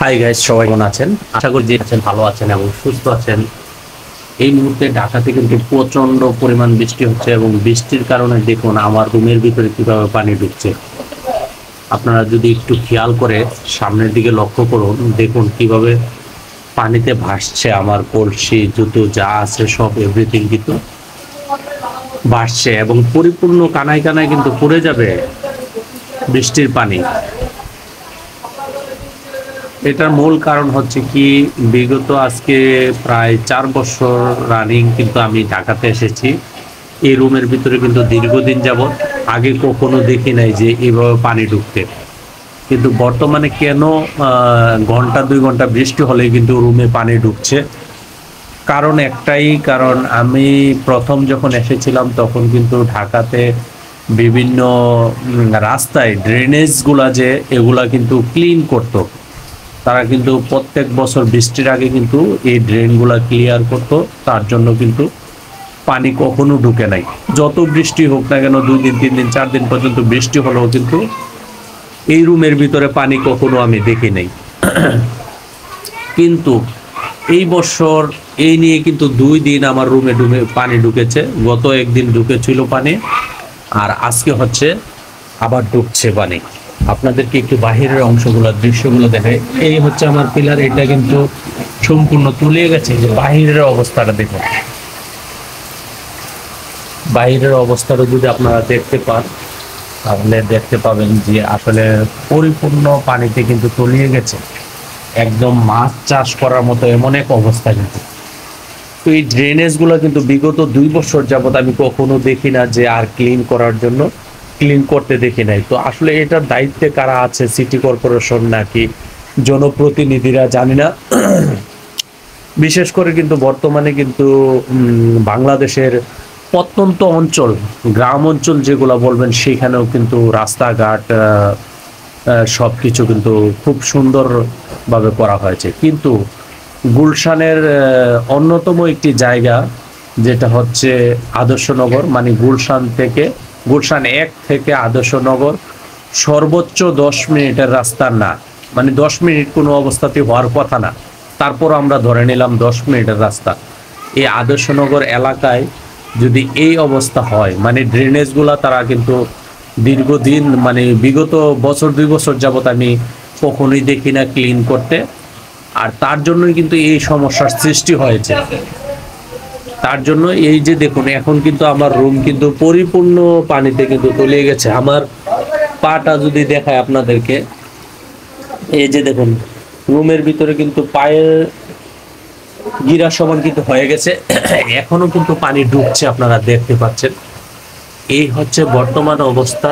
Hi guys, সবাই কেমন আছেন? আশা করি যে আছেন ভালো আছেন এবং সুস্থ আছেন। এই মুহূর্তে ঢাকাতে কিন্তু প্রচন্ড পরিমাণ বৃষ্টি হচ্ছে এবং বৃষ্টির কারণে দেখুন আমার রুমের ভিতরে কিভাবে পানি ঢুকছে। আপনারা যদি একটু খেয়াল করে সামনের দিকে লক্ষ্য করুন, দেখুন কিভাবে পানিতে ভাসছে আমার কলসি জুতো যা আছে সব এভরিথিং কিন্তু ভাসছে এবং পরিপূর্ণ কানায় কানায় কিন্তু পড়ে যাবে বৃষ্টির পানি। এটার মূল কারণ হচ্ছে কি, বিগত আজকে প্রায় 4 বছর রানিং কিন্তু আমি ঢাকাতে এসেছি। এই রুমের ভিতরে কিন্তু দীর্ঘদিন যাবৎ আগে কখনো দেখি নাই যে এইভাবে পানি ঢুকতে। কিন্তু বর্তমানে কেন ঘন্টা 2 ঘন্টা বৃষ্টি হলে কিন্তু রুমে পানি ঢুকছে, কারণ একটাই কারণ, আমি প্রথম যখন এসেছিলাম তখন কিন্তু ঢাকাতে বিভিন্ন রাস্তায় ড্রেনেজগুলা যে এগুলা কিন্তু ক্লিন করতো। তারা কিন্তু প্রত্যেক বছর বৃষ্টির আগে কিন্তু এই ড্রেনগুলা ক্লিয়ার করতো, তার জন্য কিন্তু পানি কখনো ঢুকে নাই। যত বৃষ্টি হোক না কেন, 2 দিন 3 দিন 4 দিন পর্যন্ত বৃষ্টি হলেও কিন্তু এই রুমের ভিতরে পানি কখনো আমি দেখি নাই। কিন্তু এই বছর এই নিয়ে কিন্তু 2 দিন আমার রুমে পানি ঢুকেছে। গত একদিন ঢুকেছিল পানি, আর আজকে হচ্ছে আবার ঢুকছে পানি। আপনাদেরকে একটু বাহিরের অংশগুলো দৃশ্যগুলো দেখায়। এই হচ্ছে আমার পিলার, এটা কিন্তু সম্পূর্ণ তুলে গেছে। যে বাহিরের অবস্থাটা দেখুন, বাহিরের অবস্থাটা যদি আপনারা দেখতে পান তাহলে দেখতে পাবেন যে আসলে পরিপূর্ণ পানিতে কিন্তু তলিয়ে গেছে, একদম মাছ চাষ করার মতো এমন এক অবস্থা। কিন্তু তো এই ড্রেনেজগুলো কিন্তু বিগত 2 বছর যাবত আমি কখনো দেখি না যে আর ক্লিন করার জন্য ক্লিন করতে দেখি নাই। তো আসলে এটার দায়িত্বে কারা আছে, সিটি কর্পোরেশন নাকি জনপ্রতিনিধিরা জানি না। বিশেষ করে কিন্তু বর্তমানে কিন্তু বাংলাদেশের প্রত্যন্ত অঞ্চল, গ্রাম অঞ্চল যেগুলো বলবেন, সেখানেও কিন্তু রাস্তাঘাট সব কিছু কিন্তু খুব সুন্দরভাবে করা হয়েছে। কিন্তু গুলশানের অন্যতম একটি জায়গা যেটা হচ্ছে আদর্শনগর, মানে গুলশান 1 থেকে আদর্শনগর সর্বোচ্চ 10 মিনিটের রাস্তা না, মানে 10 মিনিট কোনো অবস্থাতে হওয়ার কথা না, তারপর আমরা ধরে নিলাম 10 মিনিটের রাস্তা। এই আদর্শনগর এলাকায় যদি এই অবস্থা হয়, মানে ড্রেনেজগুলা তারা কিন্তু দীর্ঘদিন, মানে বিগত বছর 2 বছর যাবত আমি কখনোই দেখি না ক্লিন করতে। আর তার জন্যই কিন্তু এই সমস্যার সৃষ্টি হয়েছে। তার জন্য এই যে দেখুন, এখন কিন্তু আমার রুম কিন্তু পরিপূর্ণ পানিতে কিন্তু তলিয়ে গেছে। আমার পাটা যদি দেখায় আপনাদেরকে, এই যে দেখুন রুমের ভিতরে কিন্তু পায়ের গিরা সমান কিন্তু হয়ে গেছে। এখনো কিন্তু পানি ঢুকছে, আপনারা দেখতে পাচ্ছেন। এই হচ্ছে বর্তমান অবস্থা।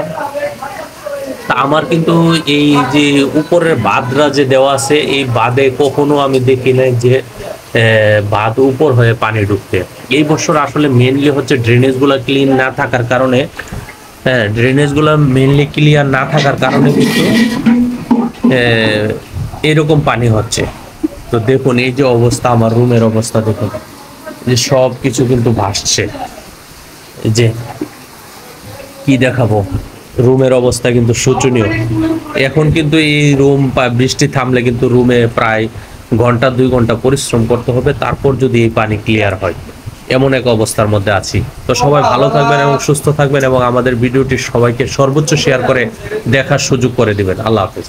তা আমার কিন্তু এই যে উপরের বাঁধরা যে দেওয়া আছে, এই বাঁধে কখনো আমি দেখি নাই যে বাঁধ উপর হয়ে পানি ঢুকতে। এই বছর আসলে মেনলি হচ্ছে ড্রেনেজগুলো ক্লিন না থাকার কারণে, ড্রেনেজগুলো মেনলি ক্লিয়ার না থাকার কারণে কিন্তু এরকম পানি হচ্ছে। তো দেখুন এই যে অবস্থা, আমার রুমের অবস্থা দেখুন, যে সব কিছু কিন্তু ভাসছে। যে কি দেখাবো, রুমের অবস্থা কিন্তু শোচনীয়। এখন কিন্তু এই রুম বৃষ্টি থামলে কিন্তু রুমে প্রায় ঘন্টা 2 ঘন্টা পরিশ্রম করতে হবে, তারপর যদি এই পানি ক্লিয়ার হয়। এমন এক অবস্থার মধ্যে আছি। তো সবাই ভালো থাকবেন এবং সুস্থ থাকবেন এবং আমাদের ভিডিওটি সবাইকে সর্বোচ্চ শেয়ার করে দেখার সুযোগ করে দিবেন। আল্লাহ হাফেজ।